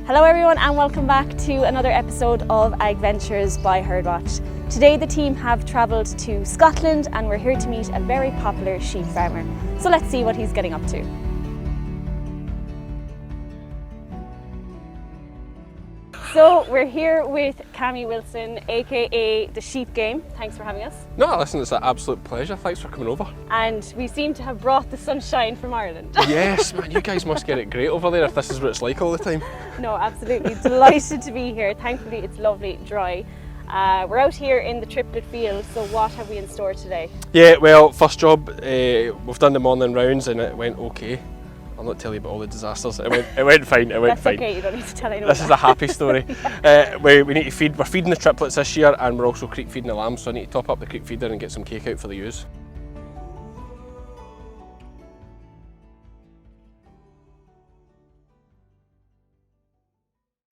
Hello everyone and welcome back to another episode of AgVentures by Herdwatch. Today the team have travelled to Scotland and we're here to meet a very popular sheep farmer. So let's see what he's getting up to. So we're here with Cammy Wilson, aka the Sheep Game. Thanks for having us. No, listen, it's an absolute pleasure. Thanks for coming over. And we seem to have brought the sunshine from Ireland. Yes, man, you guys must get it great over there if this is what it's like all the time. No, absolutely. Delighted to be here. Thankfully it's lovely, dry. We're out here in the Triplet field, so what have we in store today? Yeah, well, first job, we've done the morning rounds and it went okay. I'll not tell you about all the disasters. It went fine. That's fine. Okay, you don't need to tell anyone. This is a happy story. We need to feed. We're feeding the triplets this year, and we're also creek feeding the lambs. So I need to top up the creek feeder and get some cake out for the ewes.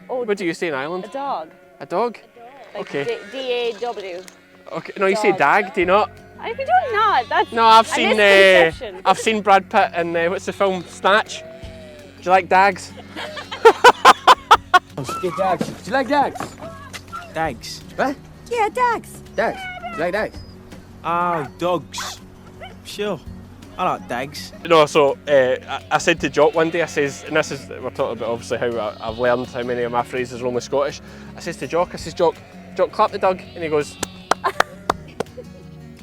Oh, what do you say in Ireland? A dog. A dog? Like okay. D-A-W. Okay. No, you say dag, do you not? I do not. That's no, I've seen Brad Pitt in what's the film Snatch. Do you like dags? Get dags. Do you like dags? Dags? What? Yeah, dags. Dags. Do you like dags? Oh, dogs. Sure. I like dags. No, so I said to Jock one day, I says, and this is, we're talking about obviously how I've learned how many of my phrases are only Scottish. I says to Jock, Jock, clap the dog, and he goes,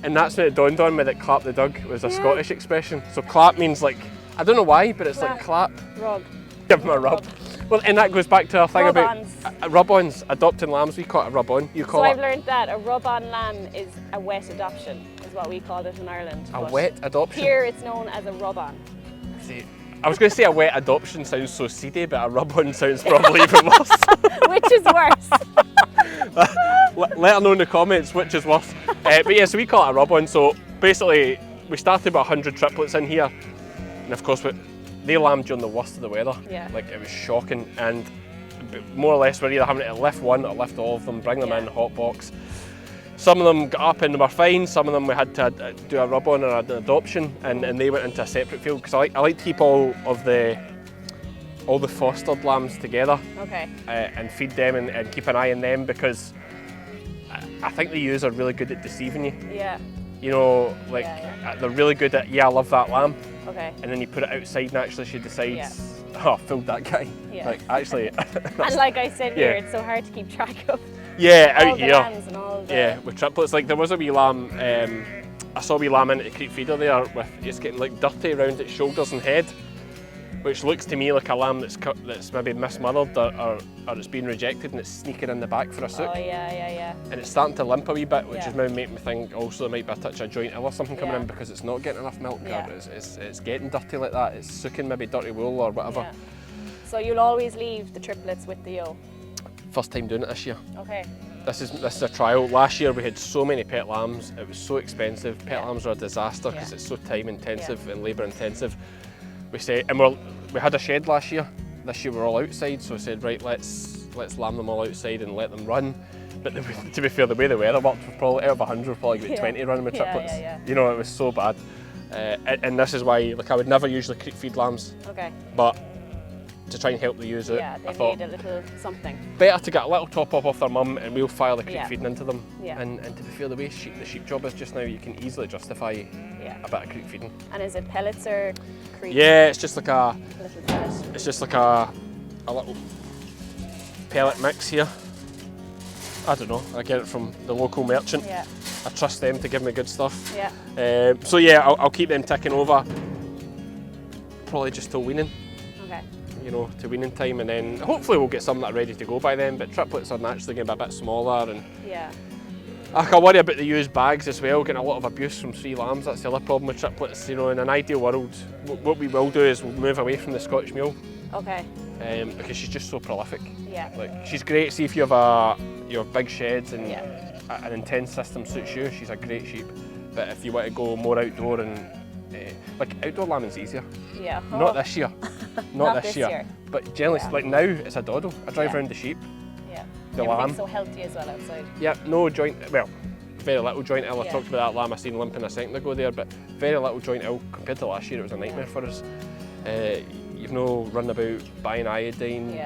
and that's when it dawned on me that clap the dog was a Scottish expression. So clap means like, I don't know why, but it's like clap. Rug. Give him a rub. Well, and that goes back to our thing Rub-ons. about rub-ons, adopting lambs. We call it a rub-on. You call so it. I've learned that a rub-on lamb is a wet adoption, is what we call it in Ireland. A wet adoption? Here it's known as a rub-on. See, I was going to say a wet adoption sounds so seedy, but a rub-on sounds probably even worse. Which is worse? Let her know in the comments which is worse. But yeah, so we call it a rub-on. So basically, we started about 100 triplets in here, and of course, they lambed during the worst of the weather. Yeah. Like it was shocking, and more or less we're either having to lift one or lift all of them, bring them in hot box. Some of them got up and they were fine. Some of them we had to do a rub-on or an adoption, and they went into a separate field because I like to keep all the fostered lambs together. Okay. And feed them and keep an eye on them because I think the ewes are really good at deceiving you. Yeah. You know, like they're really good at, I love that lamb. Okay. And then you put it outside and actually she decides, oh, I fooled that guy. Yeah. Like actually. And like I said here, it's so hard to keep track of out all the here. lambs and all the... Yeah, with triplets. Like there was a wee lamb, I saw a wee lamb into the creek feeder there with it's getting like dirty around its shoulders and head, which looks to me like a lamb that's maybe mismothered or it's been rejected and it's sneaking in the back for a sook. Oh yeah. And it's starting to limp a wee bit, which is maybe making me think also there might be a touch of joint ill or something coming in because it's not getting enough milk. Yeah. It's getting dirty like that. It's sooking maybe dirty wool or whatever. Yeah. So you'll always leave the triplets with the ewe? First time doing it this year. Okay. This is a trial. Last year we had so many pet lambs. It was so expensive. Pet lambs are a disaster because it's so time intensive and labour intensive. We say, and we had a shed last year. This year we're all outside, so we said, right, let's lamb them all outside and let them run. But to be fair, the way the weather worked, we've probably out of 100, we've probably got 20 running with triplets. You know, it was so bad. And this is why, like, I would never usually creek feed lambs. Okay. But to try and help the ewes out, they I thought need a little something. better to get a little top up off their mum and we'll fire the creek feeding into them. Yeah. And to be fair, the way the sheep job is just now, you can easily justify a bit of creek feeding. And is it pellets or creek? Yeah, it's just like a little pellet. It's just like a little pellet mix here. I don't know, I get it from the local merchant. Yeah. I trust them to give me good stuff. Yeah. So yeah, I'll keep them ticking over, probably just till weaning. Okay. You know, to weaning time, and then hopefully we'll get some that are ready to go by then, but triplets are naturally going to be a bit smaller, and I can worry about the used bags as well, getting a lot of abuse from 3 lambs. That's the other problem with triplets. You know, in an ideal world, what we will do is we'll move away from the Scottish mule. Okay. Because she's just so prolific. Yeah. Like, she's great. See if you have big sheds and an intense system suits you, she's a great sheep. But if you want to go more outdoor and like outdoor lambing's easier. Yeah. Not this year. Not this year. But generally, like now, it's a doddle. I drive around the sheep. Yeah. The lamb. Everything's so healthy as well outside. Yeah, no joint. Well, very little joint ill. I talked about that lamb I seen limping a second ago there, but very little joint ill compared to last year. It was a nightmare for us. you've no run about buying iodine,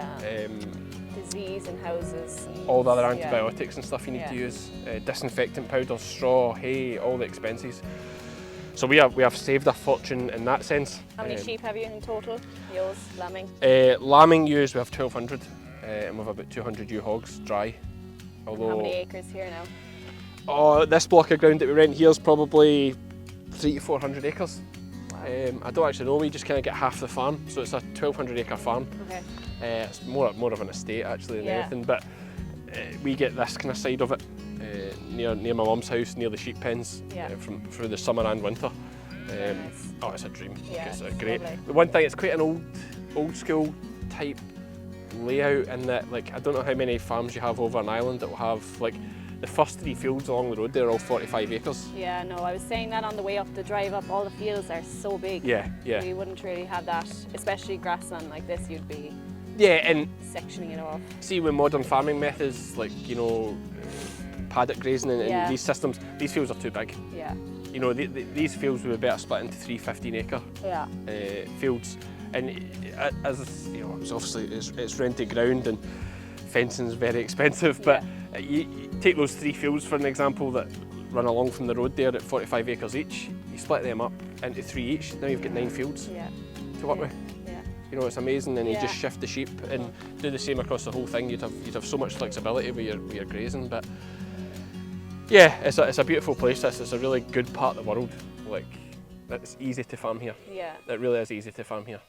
disease in houses. all the other antibiotics and stuff you need to use, disinfectant powders, straw, hay, all the expenses. So we have saved a fortune in that sense. How many sheep have you in total? Ewes, lambing? Lambing ewes we have 1,200, and we have about 200 ewe hogs dry. Although, how many acres here now? Oh, this block of ground that we rent here is probably 300 to 400 acres. Wow. I don't actually know, we just kind of get half the farm, so it's a 1,200 acre farm. Okay. It's more of an estate actually than anything, but we get this kind of side of it near my mum's house, near the sheep pens, through the summer and winter. Nice. Oh, it's a dream. Yeah, it's it's great. lovely. The one thing, it's quite an old school type layout in that, like, I don't know how many farms you have over an island that will have, like, the first 3 fields along the road, they're all 45 acres. Yeah, no, I was saying that on the way up the drive up, all the fields are so big. Yeah. We wouldn't really have that, especially grassland like this, you'd be and sectioning it off. see with modern farming methods, like, you know, paddock grazing and these systems, these fields are too big. Yeah. You know, these fields would be better split into 3 15-acre fields. And as you know, it's obviously it's rented ground and fencing's very expensive, but you take those 3 fields for an example that run along from the road there at 45 acres each, you split them up into 3 each, now you've got 9 fields to work with. Yeah. You know, it's amazing, and you just shift the sheep and do the same across the whole thing. You'd have so much flexibility with your grazing, but yeah, it's a beautiful place. It's a really good part of the world. Like, it's easy to farm here. Yeah. It really is easy to farm here.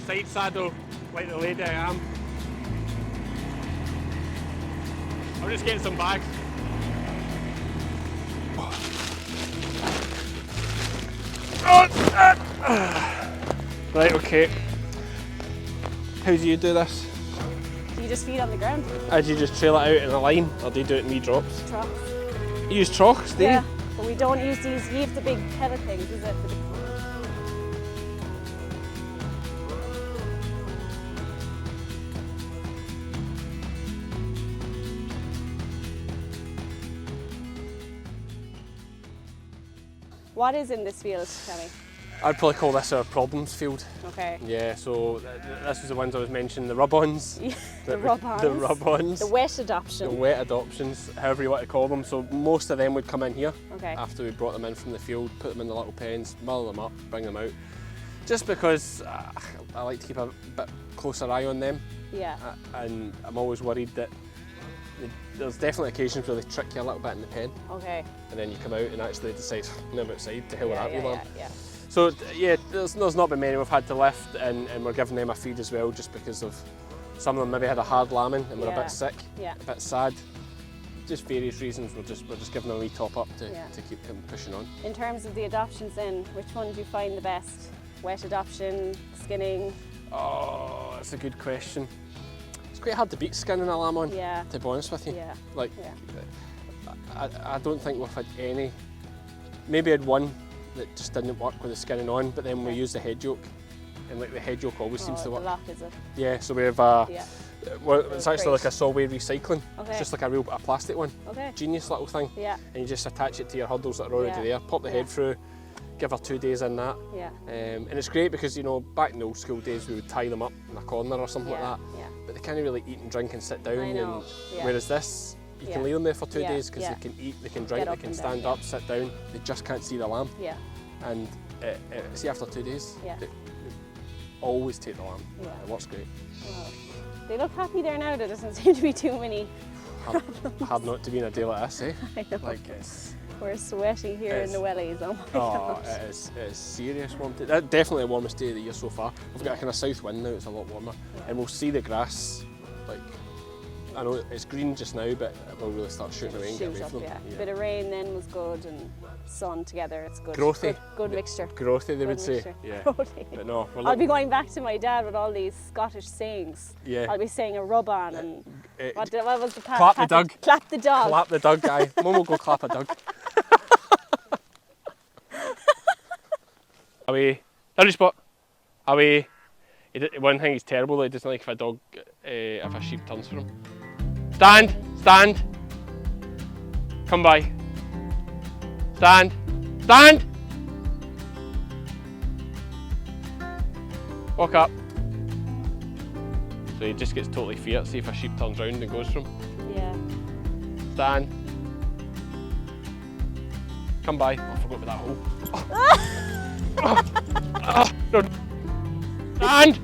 Side saddle, like the lady I am. I'm just getting some bags. Right, okay. How do you do this? You just feed on the ground. Do you just trail it out in a line, or do you do it in wee drops? Troughs. You use troughs, do you? Yeah, but we don't use these. You have the big pellet things, is it? What is in this field, Cammy? I'd probably call this our problems field. Okay. Yeah, so this was the ones I was mentioning, the rub-ons. The rub-ons. The rub-ons. The wet adoption. The wet adoptions, however you want to call them. So most of them would come in here after we brought them in from the field, put them in the little pens, mull them up, bring them out. Just because I like to keep a bit closer eye on them. Yeah. And I'm always worried that there's definitely occasions where they trick you a little bit in the pen. Okay. And then you come out and actually decide, no, I'm outside, to hell with that, you learn. Yeah. So yeah, there's not been many we've had to lift, and we're giving them a feed as well, just because of some of them maybe had a hard lambing and were a bit sick, a bit sad. Just various reasons, we're just giving them a wee top up to keep them pushing on. In terms of the adoptions then, which one do you find the best? Wet adoption, skinning? Oh, that's a good question. It's quite hard to beat skinning a lamb on, to be honest with you. Yeah. Like, I don't think we've had any. Maybe had one that just didn't work with the skinning on, but then we used the head yoke, and like the head yoke always seems to work. The lock, is it? Yeah, so we have well, it's actually like a Solway recycling. Okay. It's just like a plastic one. Okay. Genius little thing. Yeah. And you just attach it to your hurdles that are already there, pop the head through, give her 2 days in that. Yeah. And it's great because, you know, back in the old school days we would tie them up in a corner or something like that. Yeah. But they can't really eat and drink and sit down. I know. Whereas this, you can leave them there for 2 days because Yeah. they can eat, they can drink, they can stand up, sit down. They just can't see the lamb. Yeah. And see, after 2 days, they always take the lamb. Yeah. It works great. Wow. They look happy there now. There doesn't seem to be too many problems. Hard not to be in a day like this, eh? I know. Like it's. We're sweating here in the wellies. Oh my gosh. It is serious warm day. Definitely the warmest day of the year so far. We've got a kind of south wind now. It's a lot warmer, and we'll see the grass. Like, I know it's green just now, but it will really start shooting away and get away from them. A bit of rain then was good, and sun together. It's good. Growthy. Good mixture. Growthy, they would say. Mixture. Yeah. Growthy. But no, I'll be going back to my dad with all these Scottish sayings. Yeah. I'll be saying a rub on and what was the clap the dog. Clap the dog. Clap the dog, guy. Mum will go clap a dog. Away. Dirty spot. Away. One thing he's terrible though, he doesn't like if a dog, if a sheep turns for him. Stand! Stand! Come by. Stand! Stand! Walk up. So he just gets totally fierce, see if a sheep turns round and goes for him. Yeah. Stand. Come by. Oh, I forgot about that hole. No. Stand!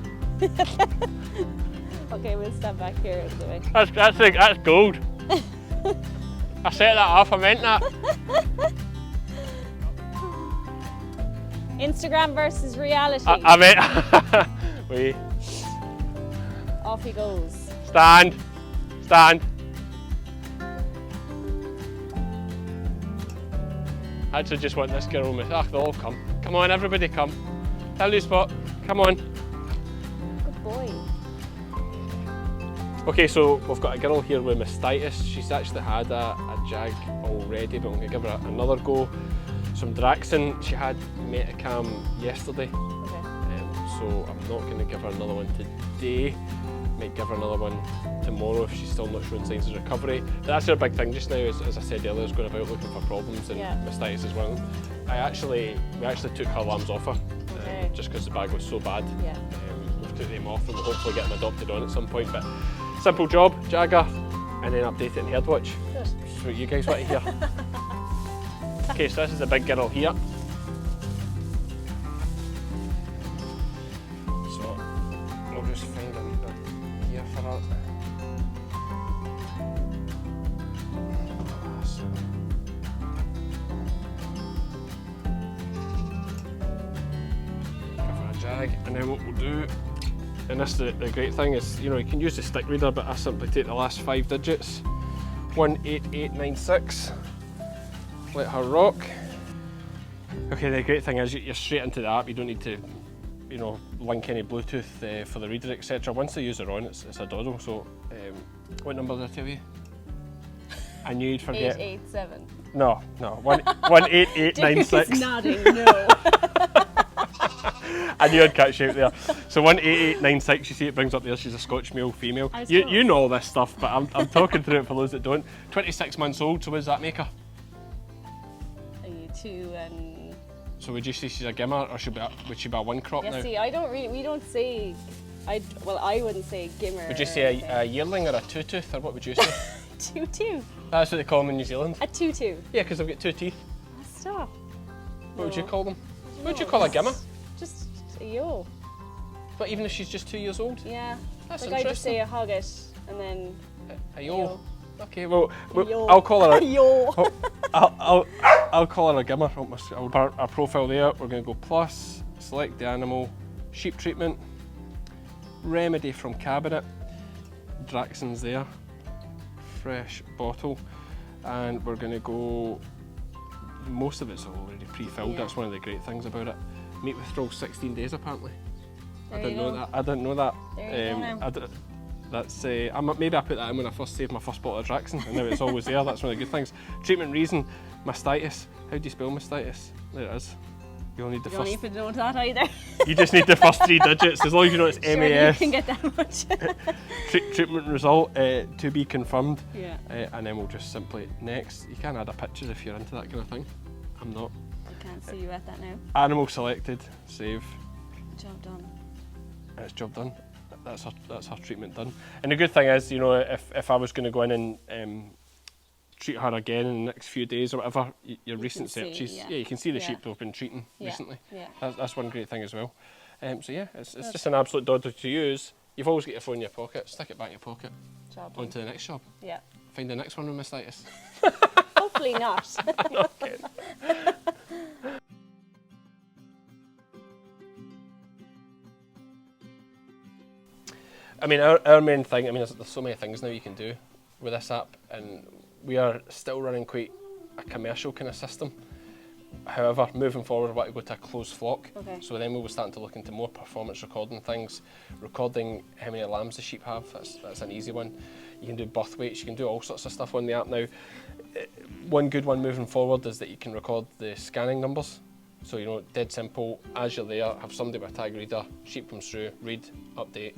Okay, we'll stand back here out of the way. That's gold. I set that off, I meant that. Instagram versus reality. I meant. Wait. Off he goes. Stand. Stand. I actually just want this girl with. They'll all come. Come on, everybody come. Tell you spot. Come on. Good boy. Okay, so we've got a girl here with mastitis. She's actually had a jag already, but I'm going to give her another go. Some Draxin. She had Metacam yesterday, Okay. so I'm not going to give her another one today. Might give her another one tomorrow if she's still not showing signs of recovery. But that's her big thing just now, as I said earlier, is going about looking for problems, and mastitis is one of them. We actually took her lambs off her, just because the bag was so bad. Yeah. We've took them off and we'll hopefully get them adopted on at some point. But simple job, Jagger, and then update it in Herdwatch. Good. That's what you guys want to hear. Okay, so this is the big girl here. So we'll just find a wee bit here for her. Give her a jag, and then what we'll do, and this the great thing is, you can use the stick reader, but I simply take the last 5 digits. 18896. Let her rock. Okay, the great thing is you're straight into the app. You don't need to, link any Bluetooth for the reader, etc. Once the user on, it's a doddle. So, what number did I tell you? I knew you'd forget. 887. No, 18896. He's nodding, no. I knew I'd catch you out there. So 18896, you see it brings up there, she's a Scotch male, female. You know all this stuff, but I'm talking through it for those that don't. 26 months old, so what does that make her? Are you 2 and... So would you say she's a gimmer, or would she be a one crop now? Yeah, see, we don't say... I wouldn't say gimmer. Would you say a yearling or a two-tooth, or what would you say? 2-2. That's what they call them in New Zealand. A 2-2. Yeah, because they've got 2 teeth. Stop. What would you call them? What would you call a gimmer? Just a yo. But even if she's just 2 years old? Yeah. That's like I just say a hogget and then a yo. Okay, well, yo. I'll call her a yo. I'll call her a gimmer. I'll put our profile there. We're going to go plus, select the animal, sheep treatment, remedy from cabinet, Draxon's there, fresh bottle, and we're going to go. Most of it's already pre-filled. Yeah. That's one of the great things about it. Meat withdrawal 16 days apparently. There I didn't you know go. that. I didn't know that. There you go now. That's maybe I put that in when I first saved my first bottle of Draxon, and now it's always there. That's one of the good things. Treatment reason, mastitis. How do you spell mastitis? There it is. You'll need the You don't first. even know that either. You just need the first 3 digits, as long as you know it's Surely MAS. you can get that much. Treatment result to be confirmed. Yeah. And then we'll just simply next. You can add a picture if you're into that kind of thing. I'm not. I can't see you at that now. Animal selected. Save. Job done. It's job done. That's her treatment done. And the good thing is, if I was going to go in and treat her again in the next few days or whatever, your recent searches, you can see the sheep that have been treating recently. Yeah. That's one great thing as well. So yeah, it's just an absolute dodder to use. You've always got your phone in your pocket. Stick it back in your pocket. Job done. On to the next job. Yeah. Find the next one with mastitis. Hopefully not. Okay. I mean, our main thing, there's so many things now you can do with this app, and we are still running quite a commercial kind of system. However, moving forward, we want to go to a closed flock. Okay. So then we will start to look into more performance recording things, recording how many lambs the sheep have. That's an easy one. You can do birth weights, you can do all sorts of stuff on the app now. One good one moving forward is that you can record the scanning numbers. So, you know, dead simple. As you're there, have somebody with a tag reader, sheep comes through, read, update,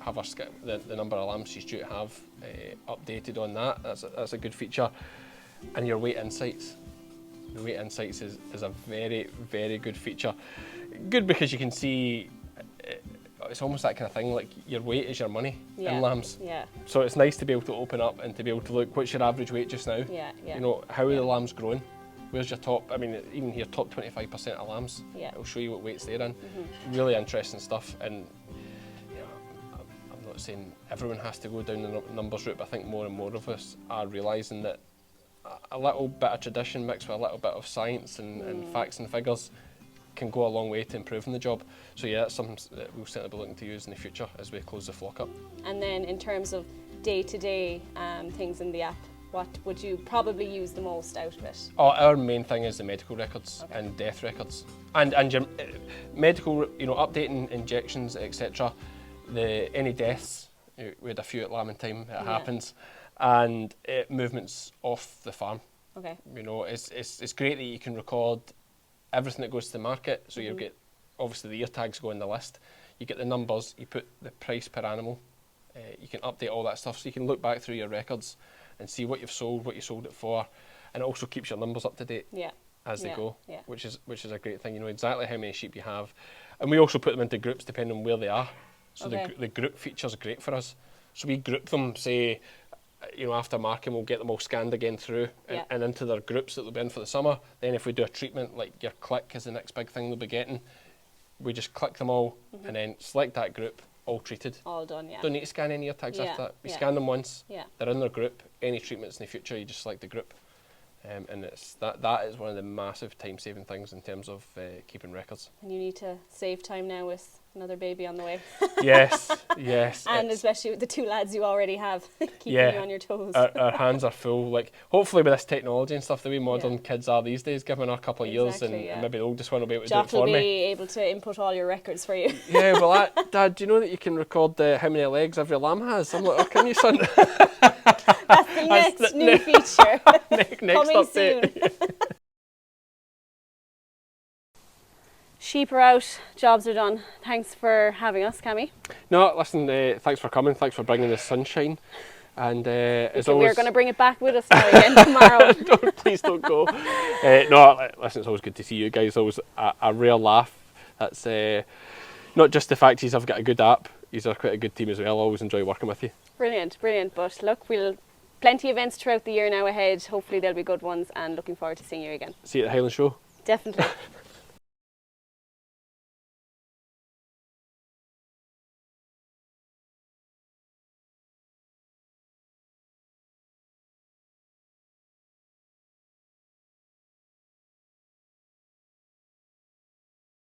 have the number of lambs she's due to have updated on that. That's a good feature. And your weight insights. The weight insights is a very, very good feature. Good because you can see, it's almost that kind of thing, like your weight is your money in lambs. Yeah. So it's nice to be able to open up and to be able to look, what's your average weight just now? Yeah. You know, how are the lambs growing? Where's your top, I mean, even here, top 25% of lambs. Yeah. It'll show you what weights they're in. Really interesting stuff. And you know, I'm not saying everyone has to go down the numbers route, but I think more and more of us are realising that a little bit of tradition mixed with a little bit of science and facts and figures can go a long way to improving the job. So yeah, that's something that we'll certainly be looking to use in the future as we close the flock up. And then in terms of day-to-day things in the app, what would you probably use the most out of it? Oh, our main thing is the medical records and death records, and your medical, you know, updating injections, etc. Any deaths, we had a few at lambing time. It happens, and movements off the farm. Okay. You know, it's great that you can record everything that goes to the market. So you get obviously the ear tags go in the list. You get the numbers. You put the price per animal. You can update all that stuff, so you can look back through your records and see what you've sold, what you sold it for, and it also keeps your numbers up to date as they go, which is a great thing. You know exactly how many sheep you have, and we also put them into groups depending on where they are. So the group feature's great for us. So we group them, say, you know, after marking, we'll get them all scanned again through and into their groups that they'll be in for the summer. Then if we do a treatment, like your click is the next big thing they'll be getting, we just click them all and then select that group. All treated. All done, Don't need to scan any ear tags after that. We scan them once. They're in their group. Any treatments in the future, you just select the group. And it's that is one of the massive time-saving things in terms of keeping records. And you need to save time now with another baby on the way. Yes. And especially with the two lads you already have, keeping you on your toes. Our hands are full. Like, hopefully with this technology and stuff, the way modern kids are these days, given a couple of years, and maybe the oldest one will be able to do it for me. Jock will be able to input all your records for you. Yeah, well, Dad, do you know that you can record how many legs every lamb has? I'm like, oh, can you, son? That's the next new feature. Next coming update. Soon. Sheep are out, jobs are done. Thanks for having us, Cammy. No, listen, thanks for coming, thanks for bringing the sunshine. And as always, we're going to bring it back with us now again tomorrow. Please don't go. No, listen, it's always good to see you guys. Always a real laugh. That's not just the fact you've got a good app, you're quite a good team as well. I always enjoy working with you. Brilliant. But look, we'll plenty of events throughout the year now ahead. Hopefully they'll be good ones, and looking forward to seeing you again. See you at the Highland Show. Definitely.